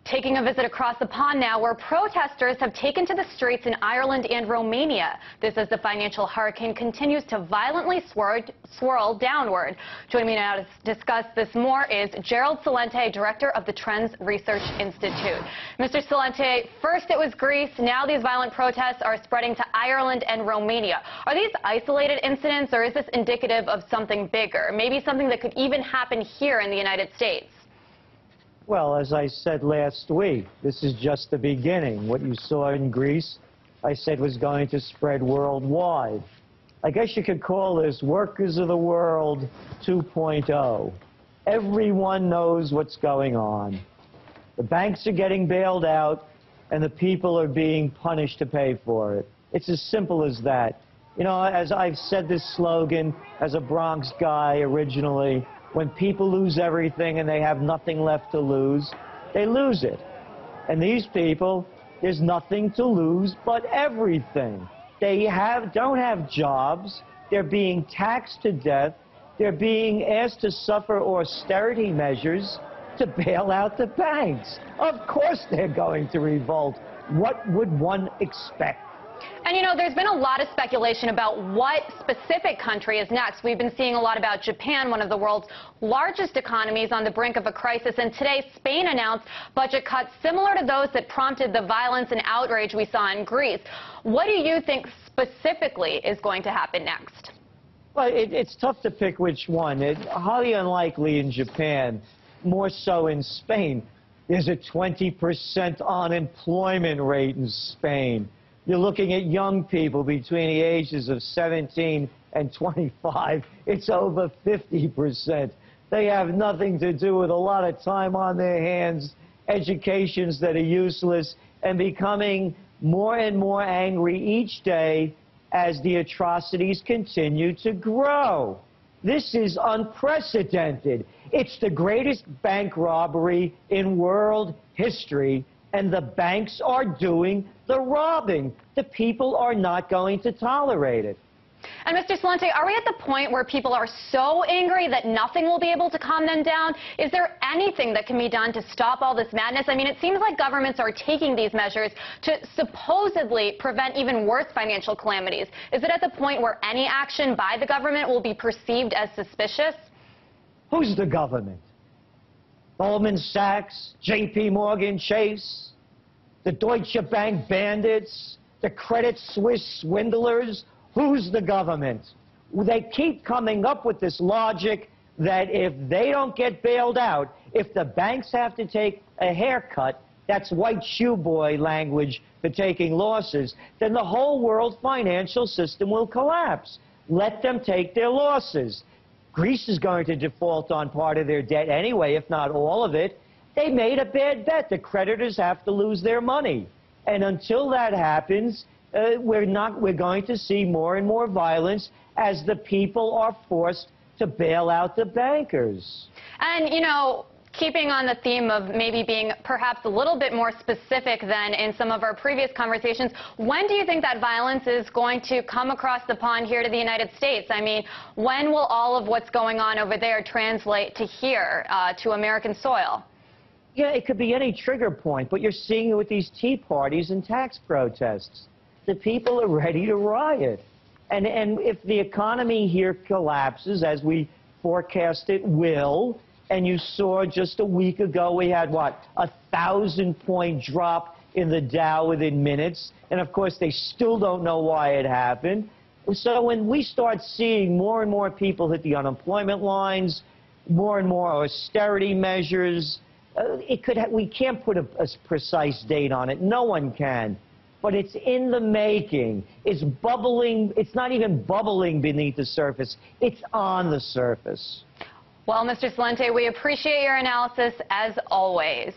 Taking a visit across the pond now, where protesters have taken to the streets in Ireland and Romania. This as the financial hurricane continues to violently swirl downward. Joining me now to discuss this more is Gerald Celente, director of the Trends Research Institute. Mr. Celente, first it was Greece, now these violent protests are spreading to Ireland and Romania. Are these isolated incidents, or is this indicative of something bigger, maybe something that could even happen here in the United States? Well, as I said last week, this is just the beginning. What you saw in Greece, I said was going to spread worldwide. I guess you could call this Workers of the World 2.0. Everyone knows what's going on. The banks are getting bailed out, and the people are being punished to pay for it. It's as simple as that. You know, as I've said this slogan as a Bronx guy originally, when people lose everything and they have nothing left to lose, they lose it. And these people, there's nothing to lose but everything. They don't have jobs. They're being taxed to death. They're being asked to suffer austerity measures to bail out the banks. Of course they're going to revolt. What would one expect? And, you know, there's been a lot of speculation about what specific country is next. We've been seeing a lot about Japan, one of the world's largest economies, on the brink of a crisis. And today, Spain announced budget cuts similar to those that prompted the violence and outrage we saw in Greece. What do you think specifically is going to happen next? Well, it's tough to pick which one. It's highly unlikely in Japan, more so in Spain. There's a 20% unemployment rate in Spain. You're looking at young people between the ages of 17 and 25. It's over 50%. They have nothing to do with a lot of time on their hands, educations that are useless, and becoming more and more angry each day as the atrocities continue to grow. This is unprecedented. It's the greatest bank robbery in world history, and the banks are doing the robbing. The people are not going to tolerate it. And Mr. Celente, are we at the point where people are so angry that nothing will be able to calm them down? Is there anything that can be done to stop all this madness? I mean, it seems like governments are taking these measures to supposedly prevent even worse financial calamities. Is it at the point where any action by the government will be perceived as suspicious? Who's the government? Goldman Sachs, J.P. Morgan Chase, the Deutsche Bank bandits, the Credit Suisse swindlers. Who's the government? They keep coming up with this logic that if they don't get bailed out, if the banks have to take a haircut, that's white shoe boy language for taking losses, then the whole world financial system will collapse. Let them take their losses. Greece is going to default on part of their debt anyway, if not all of it. They made a bad bet. The creditors have to lose their money. And until that happens, we're going to see more and more violence as the people are forced to bail out the bankers. And, you know, keeping on the theme of maybe being perhaps a little bit more specific than in some of our previous conversations, when do you think that violence is going to come across the pond here to the United States? I mean, when will all of what's going on over there translate to here, to American soil? Yeah, it could be any trigger point, but you're seeing it with these tea parties and tax protests. The people are ready to riot. And if the economy here collapses, as we forecast it will, and you saw just a week ago we had, what, 1,000-point drop in the Dow within minutes. And, of course, they still don't know why it happened. So when we start seeing more and more people hit the unemployment lines, more and more austerity measures, we can't put a precise date on it. No one can. But it's in the making. It's bubbling. It's not even bubbling beneath the surface. It's on the surface. Well, Mr. Celente, we appreciate your analysis as always.